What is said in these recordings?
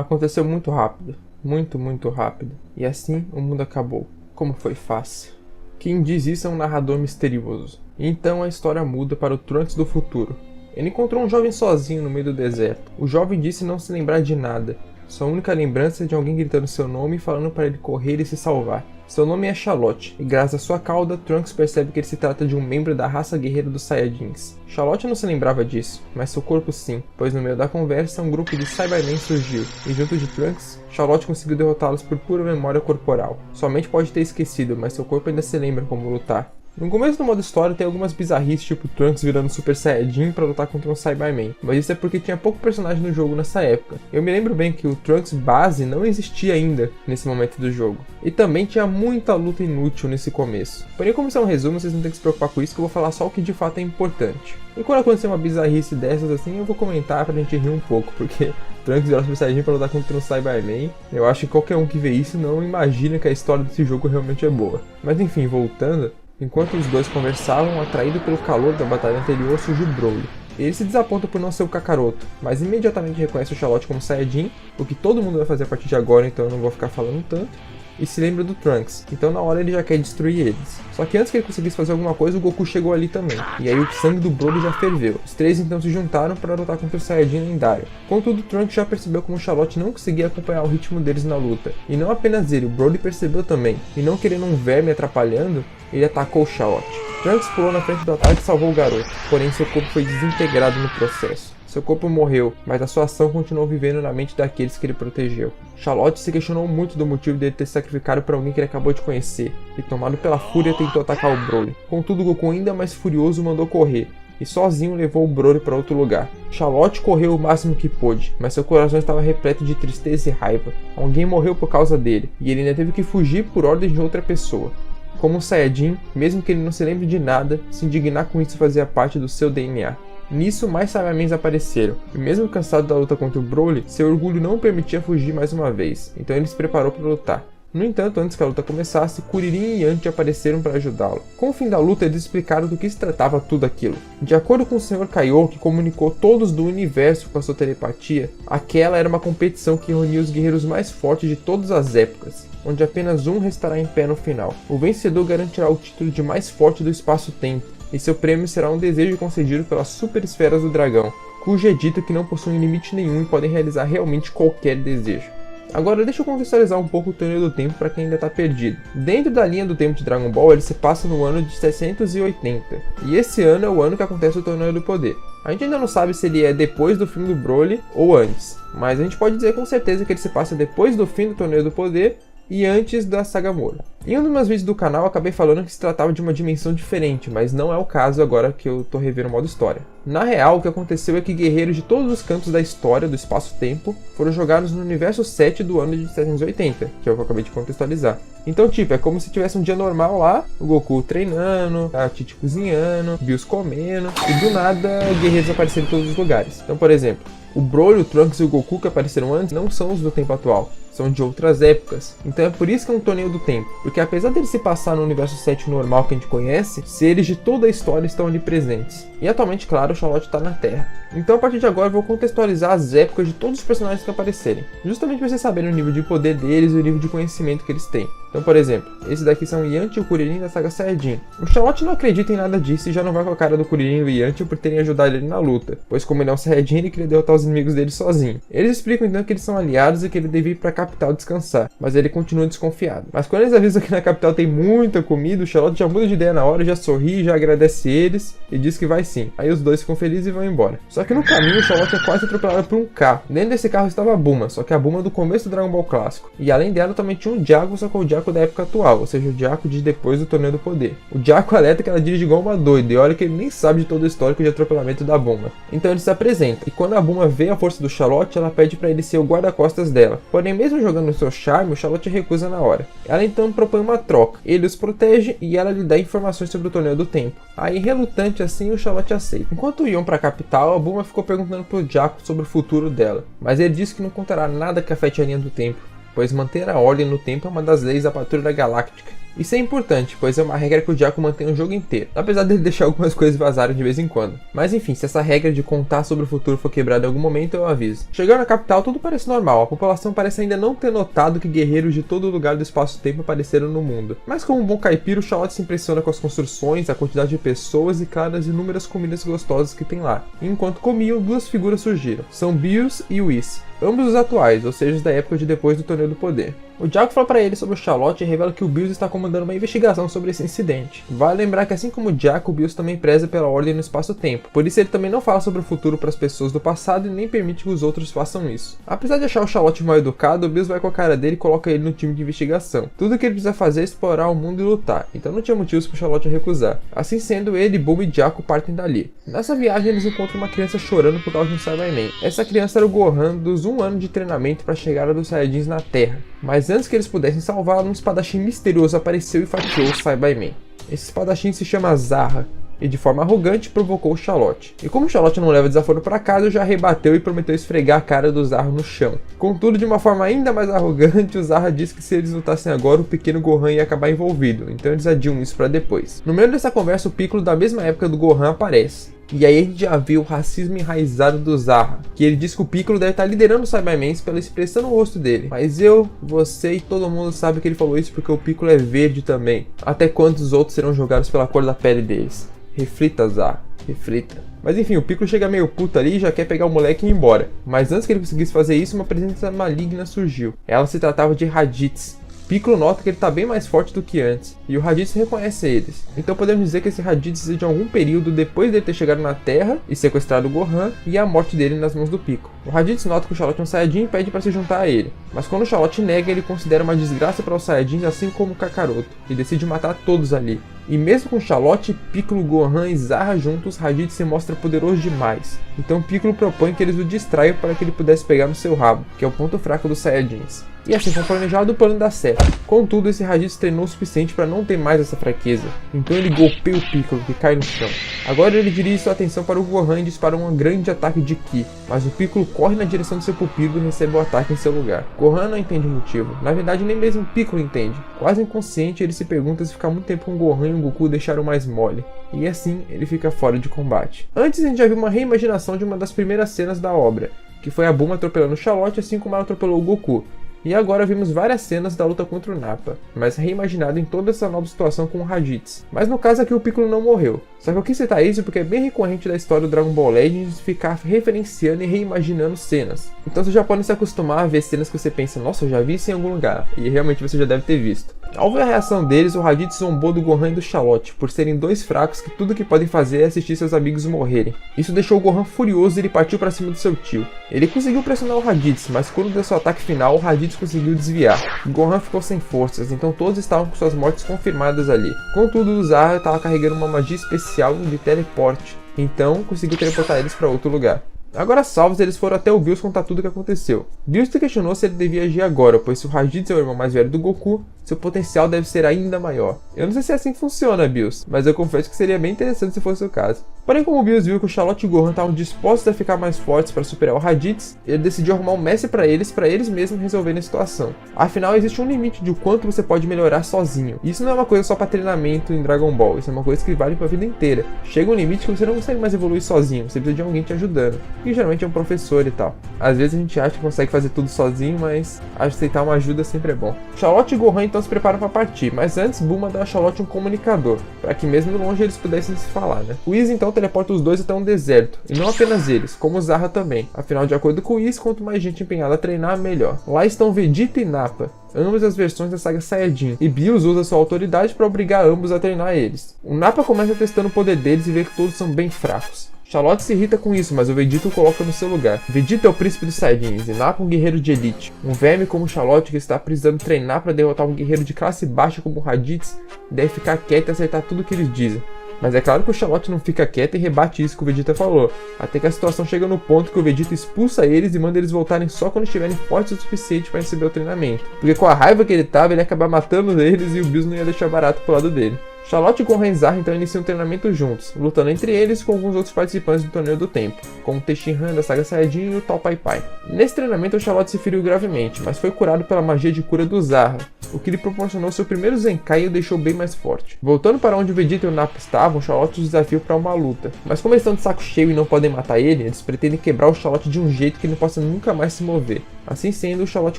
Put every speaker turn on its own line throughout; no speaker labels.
Aconteceu muito rápido, muito rápido. E assim o mundo acabou. Como foi fácil. Quem diz isso é um narrador misterioso. E então a história muda para o Trunks do futuro. Ele encontrou um jovem sozinho no meio do deserto. O jovem disse não se lembrar de nada. Sua única lembrança é de alguém gritando seu nome e falando para ele correr e se salvar. Seu nome é Charlotte, e graças à sua cauda, Trunks percebe que ele se trata de um membro da raça guerreira dos Saiyajins. Charlotte não se lembrava disso, mas seu corpo sim, pois no meio da conversa um grupo de Cybermen surgiu, e junto de Trunks, Charlotte conseguiu derrotá-los por pura memória corporal. Sua mente pode ter esquecido, mas seu corpo ainda se lembra como lutar. No começo do modo história tem algumas bizarrices, tipo Trunks virando Super Saiyajin para lutar contra um Cyberman, mas isso é porque tinha pouco personagem no jogo nessa época. Eu me lembro bem que o Trunks base não existia ainda nesse momento do jogo, e também tinha muita luta inútil nesse começo. Porém, como isso é um resumo, vocês não tem que se preocupar com isso, que eu vou falar só o que de fato é importante. E quando acontecer uma bizarrice dessas assim, eu vou comentar pra gente rir um pouco, porque Trunks virou Super Saiyajin para lutar contra um Cyberman, eu acho que qualquer um que vê isso não imagina que a história desse jogo realmente é boa. Mas enfim, voltando. Enquanto os dois conversavam, atraído pelo calor da batalha anterior, surgiu Broly. Ele se desaponta por não ser o Kakaroto, mas imediatamente reconhece o Charlotte como Saiyajin, o que todo mundo vai fazer a partir de agora, então eu não vou ficar falando tanto, e se lembra do Trunks, então na hora ele já quer destruir eles. Só que antes que ele conseguisse fazer alguma coisa, o Goku chegou ali também, e aí o sangue do Broly já ferveu. Os três então se juntaram para lutar contra o Saiyajin lendário. Contudo, Trunks já percebeu como Charlotte não conseguia acompanhar o ritmo deles na luta. E não apenas ele, o Broly percebeu também, e não querendo um verme atrapalhando, ele atacou Charlotte. Trunks pulou na frente do ataque e salvou o garoto, porém seu corpo foi desintegrado no processo. Seu corpo morreu, mas a sua ação continuou vivendo na mente daqueles que ele protegeu. Charlotte se questionou muito do motivo dele ter se sacrificado por alguém que ele acabou de conhecer, e tomado pela fúria tentou atacar o Broly. Contudo, Goku ainda mais furioso mandou correr, e sozinho levou o Broly para outro lugar. Charlotte correu o máximo que pôde, mas seu coração estava repleto de tristeza e raiva. Alguém morreu por causa dele, e ele ainda teve que fugir por ordem de outra pessoa. Como um Saiyajin, mesmo que ele não se lembre de nada, se indignar com isso fazia parte do seu DNA. Nisso, mais Saiyajins apareceram, e mesmo cansado da luta contra o Broly, seu orgulho não o permitia fugir mais uma vez, então ele se preparou para lutar. No entanto, antes que a luta começasse, Kuririn e Yanti apareceram para ajudá-lo. Com o fim da luta, eles explicaram do que se tratava tudo aquilo. De acordo com o Sr. Kaiô, que comunicou todos do universo com a sua telepatia, aquela era uma competição que reunia os guerreiros mais fortes de todas as épocas, onde apenas um restará em pé no final. O vencedor garantirá o título de mais forte do espaço-tempo, e seu prêmio será um desejo concedido pelas super esferas do dragão, cujo é dito que não possuem limite nenhum e podem realizar realmente qualquer desejo. Agora deixa eu contextualizar um pouco o torneio do tempo para quem ainda está perdido. Dentro da linha do tempo de Dragon Ball, ele se passa no ano de 780, e esse ano é o ano que acontece o torneio do poder. A gente ainda não sabe se ele é depois do fim do Broly ou antes, mas a gente pode dizer com certeza que ele se passa depois do fim do torneio do poder e antes da saga Moro. Em um dos meus vídeos do canal eu acabei falando que se tratava de uma dimensão diferente, mas não é o caso agora que eu tô revendo o modo história. Na real, o que aconteceu é que guerreiros de todos os cantos da história do espaço-tempo foram jogados no universo 7 do ano de 780, que é o que eu acabei de contextualizar. Então, tipo, é como se tivesse um dia normal lá, o Goku treinando, a Titi cozinhando, Bills comendo, e do nada guerreiros apareceram em todos os lugares. Então, por exemplo, o Broly, o Trunks e o Goku que apareceram antes não são os do tempo atual, são de outras épocas. Então é por isso que é um torneio do tempo, porque apesar dele se passar no universo 7 normal que a gente conhece, seres de toda a história estão ali presentes. E atualmente, claro, o Charlotte está na Terra. Então a partir de agora eu vou contextualizar as épocas de todos os personagens que aparecerem, justamente para vocês saberem o nível de poder deles e o nível de conhecimento que eles têm. Então, por exemplo, esses daqui são o Yanti e o Kuririn da saga Saiyajin. O Charlotte não acredita em nada disso e já não vai com a cara do Kuririn e do Yanti por terem ajudado ele na luta, pois como ele é um Saiyajin, ele queria derrotar os inimigos dele sozinho. Eles explicam então que eles são aliados e que ele devia ir para a capital descansar, mas ele continua desconfiado. Mas quando eles avisam que na capital tem muita comida, o Charlotte já muda de ideia na hora, já sorri, já agradece eles e diz que vai sim. Aí os dois ficam felizes e vão embora. Só que no caminho o Charlotte é quase atropelado por um carro. Dentro desse carro estava a Bulma, só que a Bulma do começo do Dragon Ball clássico. E além dela também tinha um Jaco, só que o Jaco da época atual, ou seja, o Jaco de depois do Torneio do Poder. O Jaco alerta que ela dirige igual uma doida, e olha que ele nem sabe de todo o histórico de atropelamento da Bulma. Então ele se apresenta, e quando a Bulma vê a força do Charlotte, ela pede para ele ser o guarda-costas dela. Porém, mesmo jogando o seu charme, o Charlotte recusa na hora. Ela então propõe uma troca. Ele os protege e ela lhe dá informações sobre o Torneio do Tempo. Aí, relutante assim, o Charlotte aceita. Enquanto iam para a capital, a Bulma ficou perguntando pro Jaco sobre o futuro dela. Mas ele disse que não contará nada que afete a linha do tempo, pois manter a ordem no tempo é uma das leis da Patrulha Galáctica. Isso é importante, pois é uma regra que o Jaco mantém o jogo inteiro, apesar dele deixar algumas coisas vazarem de vez em quando. Mas enfim, se essa regra de contar sobre o futuro for quebrada em algum momento, eu aviso. Chegando na capital, tudo parece normal, a população parece ainda não ter notado que guerreiros de todo lugar do espaço-tempo apareceram no mundo. Mas como um bom caipira, o Charlotte se impressiona com as construções, a quantidade de pessoas e claro, as inúmeras comidas gostosas que tem lá. E enquanto comiam, duas figuras surgiram, são Bills e Whis, ambos os atuais, ou seja, os da época de depois do Torneio do Poder. O Jaco fala para ele sobre o Charlotte e revela que o Bills está comandando uma investigação sobre esse incidente. Vale lembrar que assim como o Jaco, o Bills também preza pela ordem no espaço-tempo, por isso ele também não fala sobre o futuro para as pessoas do passado e nem permite que os outros façam isso. Apesar de achar o Charlotte mal educado, o Bills vai com a cara dele e coloca ele no time de investigação. Tudo que ele precisa fazer é explorar o mundo e lutar, então não tinha motivos para o Charlotte recusar. Assim sendo, ele, Bulma e Jaco partem dali. Nessa viagem eles encontram uma criança chorando por causa de um Cyberman. Essa criança era o Gohan dos 1 ano de treinamento para a chegada dos Saiyajins na Terra. Mas antes que eles pudessem salvá-lo, um espadachim misterioso apareceu e fatiou o Cyberman. Esse espadachim se chama Zarra, e de forma arrogante provocou o Charlotte. E como o Charlotte não leva desaforo para casa, já rebateu e prometeu esfregar a cara do Zarra no chão. Contudo, de uma forma ainda mais arrogante, o Zarra disse que se eles lutassem agora, o pequeno Gohan ia acabar envolvido, então eles adiam isso para depois. No meio dessa conversa, o Piccolo da mesma época do Gohan aparece. E aí a gente já viu o racismo enraizado do Zarra, que ele diz que o Piccolo deve estar liderando os Cybermans pela expressão no rosto dele. Mas eu, você e todo mundo sabe que ele falou isso porque o Piccolo é verde também. Até quantos outros serão julgados pela cor da pele deles? Reflita, Zarra, reflita. Mas enfim, o Piccolo chega meio puto ali e já quer pegar o moleque e ir embora. Mas antes que ele conseguisse fazer isso, uma presença maligna surgiu. Ela se tratava de Raditz. Piccolo nota que ele está bem mais forte do que antes, e o Raditz reconhece eles. Então podemos dizer que esse Raditz é de algum período depois dele ter chegado na Terra e sequestrado o Gohan e a morte dele nas mãos do Piccolo. O Raditz nota que o Charlotte é um Saiyajin e pede para se juntar a ele, mas quando o Charlotte nega, ele considera uma desgraça para os Saiyajins assim como o Kakaroto, e decide matar todos ali. E mesmo com Charlotte, Piccolo, Gohan e Zarra juntos, Raditz se mostra poderoso demais. Então Piccolo propõe que eles o distraiam para que ele pudesse pegar no seu rabo, que é o ponto fraco dos Saiyajins. E assim como planejado, o plano dá certo. Contudo, esse Raditz treinou o suficiente para não ter mais essa fraqueza. Então ele golpeia o Piccolo, que cai no chão. Agora ele dirige sua atenção para o Gohan e dispara um grande ataque de Ki. Mas o Piccolo corre na direção do seu pupilo e recebe o ataque em seu lugar. Gohan não entende o motivo. Na verdade, nem mesmo o Piccolo entende. Quase inconsciente, ele se pergunta se ficar muito tempo com o Gohan e o Goku deixaram mais mole. E assim, ele fica fora de combate. Antes, a gente já viu uma reimaginação de uma das primeiras cenas da obra, que foi a Bulma atropelando o Charlotte assim como ela atropelou o Goku. E agora vimos várias cenas da luta contra o Nappa, mas reimaginado em toda essa nova situação com o Raditz. Mas no caso aqui o Piccolo não morreu. Só que eu quis citar isso porque é bem recorrente da história do Dragon Ball Legends ficar referenciando e reimaginando cenas. Então vocês já podem se acostumar a ver cenas que você pensa, nossa, eu já vi isso em algum lugar, e realmente você já deve ter visto. Ao ver a reação deles, o Raditz zombou do Gohan e do Charlotte, por serem dois fracos que tudo que podem fazer é assistir seus amigos morrerem. Isso deixou o Gohan furioso e ele partiu para cima do seu tio. Ele conseguiu pressionar o Raditz, mas quando deu seu ataque final, o Raditz conseguiu desviar. O Gohan ficou sem forças, então todos estavam com suas mortes confirmadas ali. Contudo, o Zarra estava carregando uma magia especial de teleporte, então conseguiu teleportar eles para outro lugar. Agora salvos, eles foram até o Bills contar tudo o que aconteceu. Bills se questionou se ele devia agir agora, pois se o Raditz é o irmão mais velho do Goku, seu potencial deve ser ainda maior. Eu não sei se é assim que funciona, Bills, mas eu confesso que seria bem interessante se fosse o caso. Porém, como o Bills viu que o Charlotte e o Gohan estavam dispostos a ficar mais fortes para superar o Raditz, ele decidiu arrumar um mestre para eles mesmos resolverem a situação. Afinal, existe um limite de o quanto você pode melhorar sozinho. E isso não é uma coisa só para treinamento em Dragon Ball, isso é uma coisa que vale para a vida inteira. Chega um limite que você não consegue mais evoluir sozinho, você precisa de alguém te ajudando. E geralmente é um professor e tal. Às vezes a gente acha que consegue fazer tudo sozinho, mas aceitar uma ajuda sempre é bom. Charlotte e Gohan então se preparam para partir, mas antes Bulma dá a Charlotte um comunicador, para que mesmo longe eles pudessem se falar, né? O Whis então teleporta os dois até um deserto, e não apenas eles, como o Zarra também. Afinal, de acordo com o Whis, quanto mais gente empenhada a treinar, melhor. Lá estão Vegeta e Nappa, ambas as versões da saga Saiyajin, e Bills usa sua autoridade para obrigar ambos a treinar eles. O Nappa começa testando o poder deles e vê que todos são bem fracos. Charlotte se irrita com isso, mas o Vegeta o coloca no seu lugar. Vegeta é o príncipe dos Saiyajins e Nappa um guerreiro de elite. Um verme como Charlotte que está precisando treinar para derrotar um guerreiro de classe baixa como o Raditz deve ficar quieto e acertar tudo o que eles dizem. Mas é claro que o Charlotte não fica quieto e rebate isso que o Vegeta falou, até que a situação chega no ponto que o Vegeta expulsa eles e manda eles voltarem só quando estiverem fortes o suficiente para receber o treinamento. Porque com a raiva que ele tava, ele ia acabar matando eles e o Bills não ia deixar barato pro lado dele. Charlotte, Gohan e Zara então iniciam um treinamento juntos, lutando entre eles com alguns outros participantes do Torneio do Tempo, como o Tenshinhan da Saga Saiyajin e o Tao Pai Pai. Nesse treinamento, o Charlotte se feriu gravemente, mas foi curado pela magia de cura do Zara, o que lhe proporcionou seu primeiro Zenkai e o deixou bem mais forte. Voltando para onde o Vegeta e o Nappa estavam, Charlotte os desafia para uma luta, mas como eles estão de saco cheio e não podem matar ele, eles pretendem quebrar o Charlotte de um jeito que ele não possa nunca mais se mover. Assim sendo, o Charlotte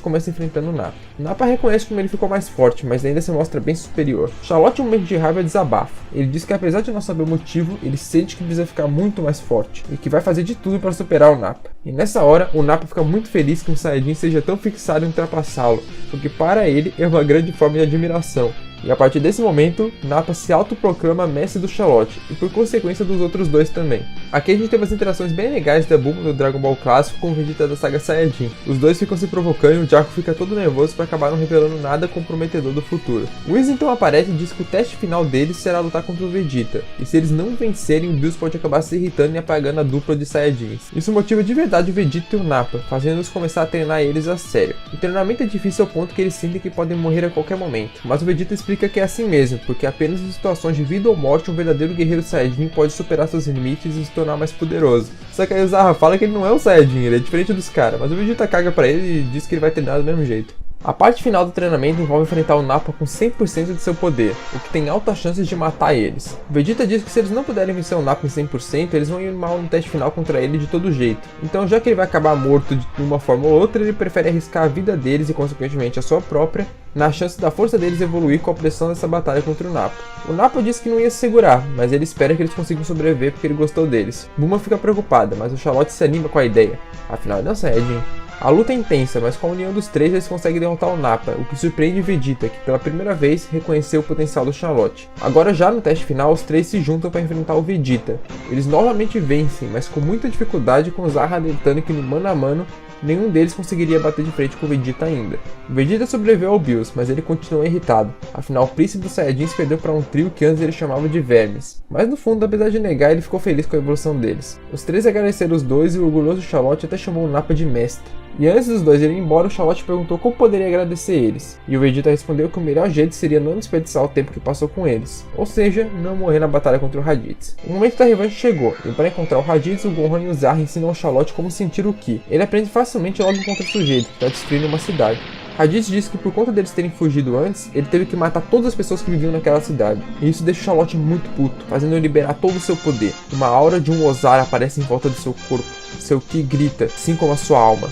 começa enfrentando o Nappa. Nappa reconhece como ele ficou mais forte, mas ainda se mostra bem superior. Charlotte, em um momento de raiva, desabafa. Ele diz que apesar de não saber o motivo, ele sente que precisa ficar muito mais forte, e que vai fazer de tudo para superar o Nappa. E nessa hora, o Nappa fica muito feliz que um Saiyajin seja tão fixado em ultrapassá-lo, porque para ele é uma grande forma de admiração. E a partir desse momento, Nappa se autoproclama mestre do Charlotte, e por consequência dos outros dois também. Aqui a gente tem umas interações bem legais da Bulma do Dragon Ball clássico com o Vegeta da saga Saiyajin. Os dois ficam se provocando e o Jaco fica todo nervoso para acabar não revelando nada comprometedor do futuro. O Whis então aparece e diz que o teste final deles será lutar contra o Vegeta, e se eles não vencerem, o Bills pode acabar se irritando e apagando a dupla de Saiyajins. Isso motiva de verdade o Vegeta e o Nappa, fazendo-os começar a treinar eles a sério. O treinamento é difícil ao ponto que eles sentem que podem morrer a qualquer momento, mas o Vegeta explica que é assim mesmo, porque apenas em situações de vida ou morte um verdadeiro guerreiro Saiyajin pode superar seus limites e se tornar mais poderoso. Só que aí o Zara fala que ele não é um Saiyajin, ele é diferente dos caras, mas o Vegeta caga pra ele e diz que ele vai treinar do mesmo jeito. A parte final do treinamento envolve enfrentar o Nappa com 100% de seu poder, o que tem altas chances de matar eles. Vegeta diz que se eles não puderem vencer o Nappa em 100%, eles vão ir mal no teste final contra ele de todo jeito. Então, já que ele vai acabar morto de uma forma ou outra, ele prefere arriscar a vida deles e consequentemente a sua própria, na chance da força deles evoluir com a pressão dessa batalha contra o Nappa. O Nappa diz que não ia se segurar, mas ele espera que eles consigam sobreviver porque ele gostou deles. Bulma fica preocupada, mas o Charlotte se anima com a ideia. Afinal, ele não é um Saiyajin. A luta é intensa, mas com a união dos três eles conseguem derrotar o Nappa, o que surpreende Vegeta, que pela primeira vez reconheceu o potencial do Charlotte. Agora já no teste final, os três se juntam para enfrentar o Vegeta. Eles novamente vencem, mas com muita dificuldade, com Zara alertando que no mano a mano, nenhum deles conseguiria bater de frente com o Vegeta ainda. O Vegeta sobreviveu ao Bills, mas ele continua irritado, afinal o príncipe dos Saiyajins perdeu para um trio que antes ele chamava de vermes. Mas no fundo, apesar de negar, ele ficou feliz com a evolução deles. Os três agradeceram os dois e o orgulhoso Charlotte até chamou o Nappa de mestre. E antes dos dois irem embora, o Charlotte perguntou como poderia agradecer eles, e o Vegeta respondeu que o melhor jeito seria não desperdiçar o tempo que passou com eles, ou seja, não morrer na batalha contra o Raditz. O momento da revanche chegou, e para encontrar o Raditz, o Gohan e o Zara ensinam ao Charlotte como sentir o Ki. Ele aprende facilmente logo contra o sujeito, que está destruindo uma cidade. Raditz diz que por conta deles terem fugido antes, ele teve que matar todas as pessoas que viviam naquela cidade. E isso deixa o Charlotte muito puto, fazendo ele liberar todo o seu poder. Uma aura de um Ozar aparece em volta do seu corpo. Seu Ki grita, assim como a sua alma.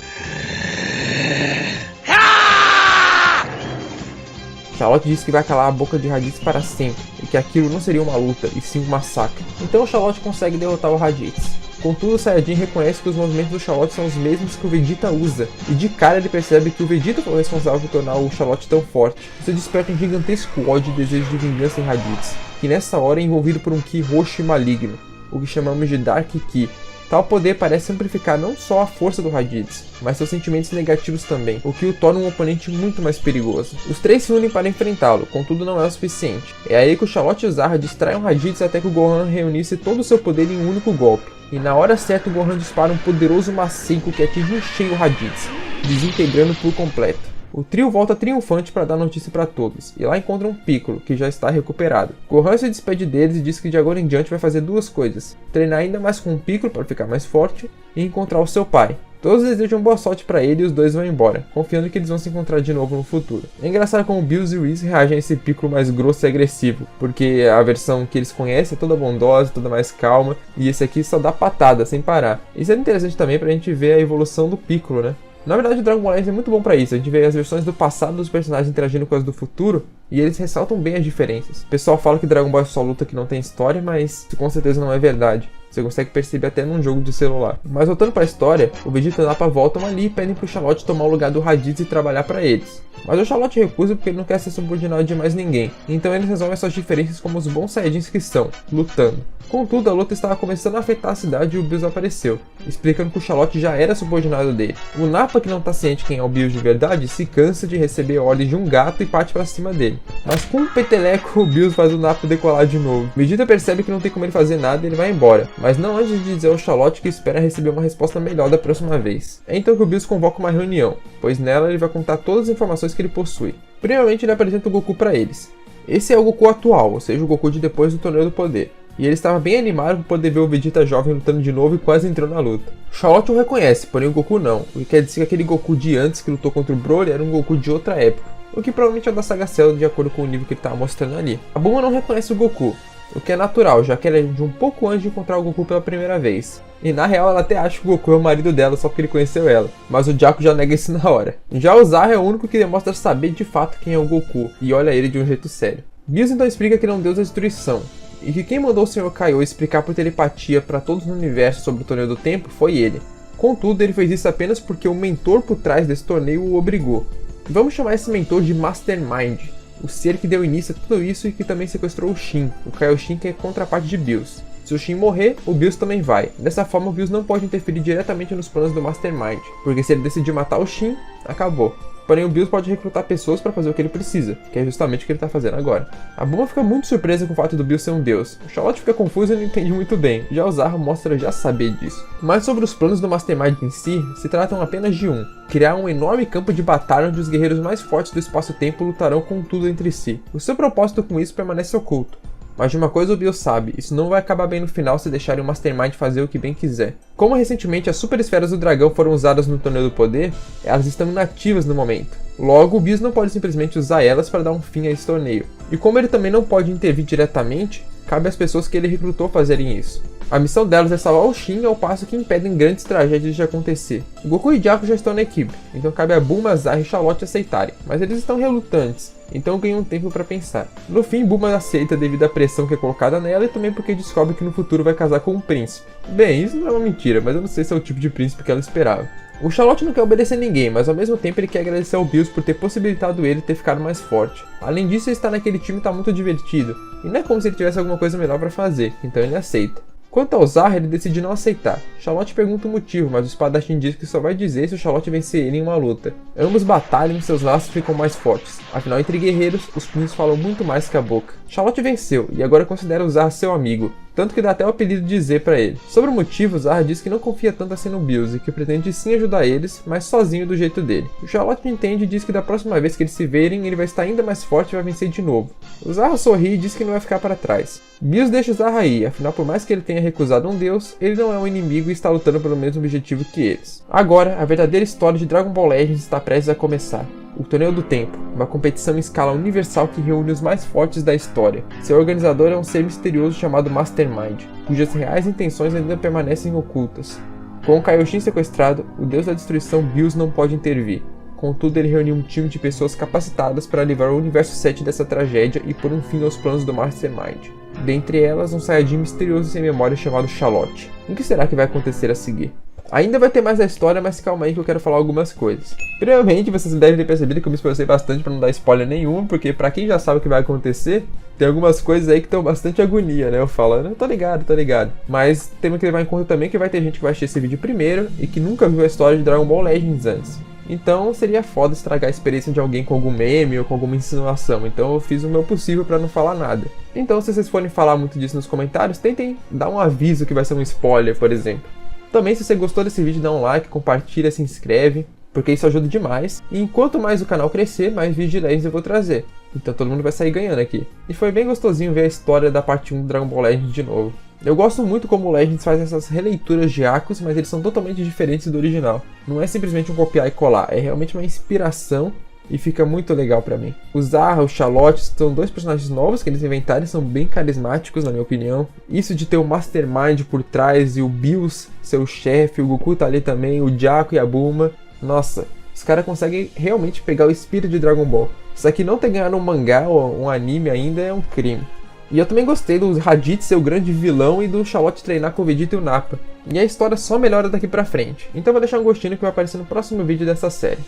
Charlotte diz que vai calar a boca de Raditz para sempre, e que aquilo não seria uma luta, e sim um massacre. Então o Charlotte consegue derrotar o Raditz. Contudo, o Saiyajin reconhece que os movimentos do Charlotte são os mesmos que o Vegeta usa, e de cara ele percebe que o Vegeta foi o responsável por tornar o Charlotte tão forte. Isso desperta um gigantesco ódio e desejo de vingança em Raditz, que nessa hora é envolvido por um Ki roxo e maligno, o que chamamos de Dark Ki. Tal poder parece amplificar não só a força do Raditz, mas seus sentimentos negativos também, o que o torna um oponente muito mais perigoso. Os três se unem para enfrentá-lo, contudo não é o suficiente. É aí que o Charlotte e o Zara distraem o Raditz até que o Gohan reunisse todo o seu poder em um único golpe. E na hora certa o Gohan dispara um poderoso macenco que atinge em cheio o Raditz, desintegrando por completo. O trio volta triunfante para dar notícia para todos, e lá encontram Piccolo, que já está recuperado. Gohan se despede deles e diz que de agora em diante vai fazer duas coisas: treinar ainda mais com o Piccolo para ficar mais forte, e encontrar o seu pai. Todos desejam boa sorte para ele e os dois vão embora, confiando que eles vão se encontrar de novo no futuro. É engraçado como Bills e Whis reagem a esse Piccolo mais grosso e agressivo, porque a versão que eles conhecem é toda bondosa, toda mais calma, e esse aqui só dá patada sem parar. Isso é interessante também pra gente ver a evolução do Piccolo, né? Na verdade, o Dragon Ball é muito bom pra isso. A gente vê as versões do passado dos personagens interagindo com as do futuro, e eles ressaltam bem as diferenças. O pessoal fala que Dragon Ball é só luta que não tem história, mas isso com certeza não é verdade. Você consegue perceber até num jogo de celular. Mas voltando pra história, o Vegeta e o Nappa voltam ali e pedem pro Charlotte tomar o lugar do Raditz e trabalhar pra eles. Mas o Charlotte recusa porque ele não quer ser subordinado de mais ninguém. Então eles resolvem suas diferenças como os bons Saiyajins que são, lutando. Contudo, a luta estava começando a afetar a cidade e o Bills apareceu, explicando que o Charlotte já era subordinado dele. O Nappa, que não tá ciente quem é o Bills de verdade, se cansa de receber ordens de um gato e parte pra cima dele. Mas com um peteleco, o Bills faz o Nappa decolar de novo. Vegeta percebe que não tem como ele fazer nada e ele vai embora, mas não antes de dizer ao Charlotte que espera receber uma resposta melhor da próxima vez. É então que o Bills convoca uma reunião, pois nela ele vai contar todas as informações que ele possui. Primeiramente ele apresenta o Goku pra eles. Esse é o Goku atual, ou seja, o Goku de depois do Torneio do Poder. E ele estava bem animado por poder ver o Vegeta jovem lutando de novo e quase entrou na luta. O Charlotte o reconhece, porém o Goku não, o que quer dizer que aquele Goku de antes que lutou contra o Broly era um Goku de outra época, o que provavelmente é o da Saga Cell de acordo com o nível que ele estava mostrando ali. A Bulma não reconhece o Goku, o que é natural, já que ela é de um pouco antes de encontrar o Goku pela primeira vez. E na real ela até acha que o Goku é o marido dela só porque ele conheceu ela, mas o Jaco já nega isso na hora. Já o Zarra é o único que demonstra saber de fato quem é o Goku, e olha ele de um jeito sério. Bills então explica que ele é um deus da destruição, e que quem mandou o Sr. Kaiô explicar por telepatia para todos no universo sobre o Torneio do Tempo foi ele. Contudo, ele fez isso apenas porque o mentor por trás desse torneio o obrigou. Vamos chamar esse mentor de Mastermind, o ser que deu início a tudo isso e que também sequestrou o Shin, o Kaioshin, que é a contraparte de Bills. Se o Shin morrer, o Bills também vai. Dessa forma, o Bills não pode interferir diretamente nos planos do Mastermind, porque se ele decidir matar o Shin, acabou. Porém, o Bills pode recrutar pessoas para fazer o que ele precisa, que é justamente o que ele está fazendo agora. A Bulma fica muito surpresa com o fato do Bills ser um deus. O Charlotte fica confuso e não entende muito bem, já o Zarra mostra já saber disso. Mas sobre os planos do Mastermind em si, se tratam apenas de um: criar um enorme campo de batalha onde os guerreiros mais fortes do espaço-tempo lutarão com tudo entre si. O seu propósito com isso permanece oculto. Mas de uma coisa o Bills sabe, isso não vai acabar bem no final se deixarem o Mastermind fazer o que bem quiser. Como recentemente as Super Esferas do Dragão foram usadas no Torneio do Poder, elas estão inativas no momento. Logo, o Bills não pode simplesmente usar elas para dar um fim a esse torneio. E como ele também não pode intervir diretamente, cabe às pessoas que ele recrutou fazerem isso. A missão delas é salvar o Shin ao passo que impedem grandes tragédias de acontecer. Goku e Jaco já estão na equipe, então cabe a Bulma, Zarra e Charlotte aceitarem, mas eles estão relutantes, então ganham um tempo para pensar. No fim, Bulma aceita devido à pressão que é colocada nela e também porque descobre que no futuro vai casar com um príncipe. Bem, isso não é uma mentira, mas eu não sei se é o tipo de príncipe que ela esperava. O Charlotte não quer obedecer ninguém, mas ao mesmo tempo ele quer agradecer ao Bills por ter possibilitado ele ter ficado mais forte. Além disso, ele estar naquele time está muito divertido, e não é como se ele tivesse alguma coisa melhor para fazer, então ele aceita. Quanto ao Zarra, ele decide não aceitar. Charlotte pergunta o motivo, mas o espadachim diz que só vai dizer se o Charlotte vencer ele em uma luta. Ambos batalham e seus laços ficam mais fortes. Afinal, entre guerreiros, os punhos falam muito mais que a boca. Charlotte venceu e agora considera o Zarra seu amigo, tanto que dá até o apelido de Z pra ele. Sobre o motivo, Zarra diz que não confia tanto assim no Bills e que pretende sim ajudar eles, mas sozinho do jeito dele. O Charlotte entende e diz que da próxima vez que eles se verem, ele vai estar ainda mais forte e vai vencer de novo. O Zarra sorri e diz que não vai ficar para trás. Bills deixa o Zarra ir, afinal por mais que ele tenha recusado um deus, ele não é um inimigo e está lutando pelo mesmo objetivo que eles. Agora, a verdadeira história de Dragon Ball Legends está prestes a começar. O Torneio do Tempo, uma competição em escala universal que reúne os mais fortes da história. Seu organizador é um ser misterioso chamado Mastermind, cujas reais intenções ainda permanecem ocultas. Com o Kaioshin sequestrado, o deus da destruição Bills não pode intervir. Contudo, ele reuniu um time de pessoas capacitadas para livrar o Universo 7 dessa tragédia e pôr um fim aos planos do Mastermind. Dentre elas, um Saiyajin misterioso sem memória chamado Charlotte. O que será que vai acontecer a seguir? Ainda vai ter mais da história, mas calma aí que eu quero falar algumas coisas. Primeiramente, vocês devem ter percebido que eu me esforcei bastante para não dar spoiler nenhum, porque pra quem já sabe o que vai acontecer, tem algumas coisas aí que estão bastante agonia, né? Eu falando, tô ligado. Mas temos que levar em conta também que vai ter gente que vai assistir esse vídeo primeiro e que nunca viu a história de Dragon Ball Legends antes. Então seria foda estragar a experiência de alguém com algum meme ou com alguma insinuação, então eu fiz o meu possível pra não falar nada. Então se vocês forem falar muito disso nos comentários, tentem dar um aviso que vai ser um spoiler, por exemplo. Também se você gostou desse vídeo, dá um like, compartilha, se inscreve, porque isso ajuda demais. E enquanto mais o canal crescer, mais vídeos de Legends eu vou trazer. Então todo mundo vai sair ganhando aqui. E foi bem gostosinho ver a história da parte 1 do Dragon Ball Legends de novo. Eu gosto muito como o Legends faz essas releituras de arcos, mas eles são totalmente diferentes do original. Não é simplesmente um copiar e colar, é realmente uma inspiração e fica muito legal pra mim. O Zarra, o Charlotte são dois personagens novos que eles inventaram e são bem carismáticos na minha opinião. Isso de ter o Mastermind por trás e o Bills, seu chefe, o Goku tá ali também, o Jaco e a Bulma. Nossa, os caras conseguem realmente pegar o espírito de Dragon Ball. Só que não ter ganhado um mangá ou um anime ainda é um crime. E eu também gostei do Raditz ser o grande vilão e do Charlotte treinar com o Vegeta e o Nappa. E a história só melhora daqui pra frente. Então eu vou deixar um gostinho que vai aparecer no próximo vídeo dessa série.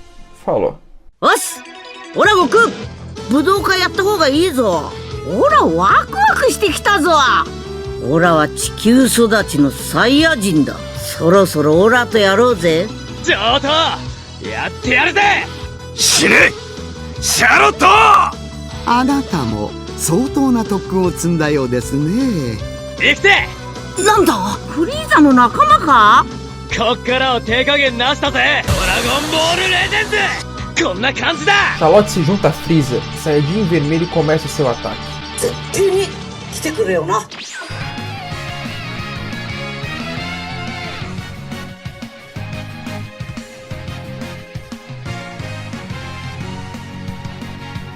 Falou!
よし、オラ悟空、武道会やった方がいいぞ。オラワクワクしてきたぞ。オラは地球育ちのサイヤ人だ。そろそろオラとやろうぜ。
上等、やってやるぜ。死ね、シャロット。
あなたも相当な特訓を積んだようですね。
行くぜ。
なんだ、フリーザの仲間か。
こっからは手加減なしだぜ。ドラゴンボールレジェンズ、こんな感じだ。
Charlotte se junta a Frieza, Saiyajin vermelho começa o seu ataque.
絶対に来てくれよな。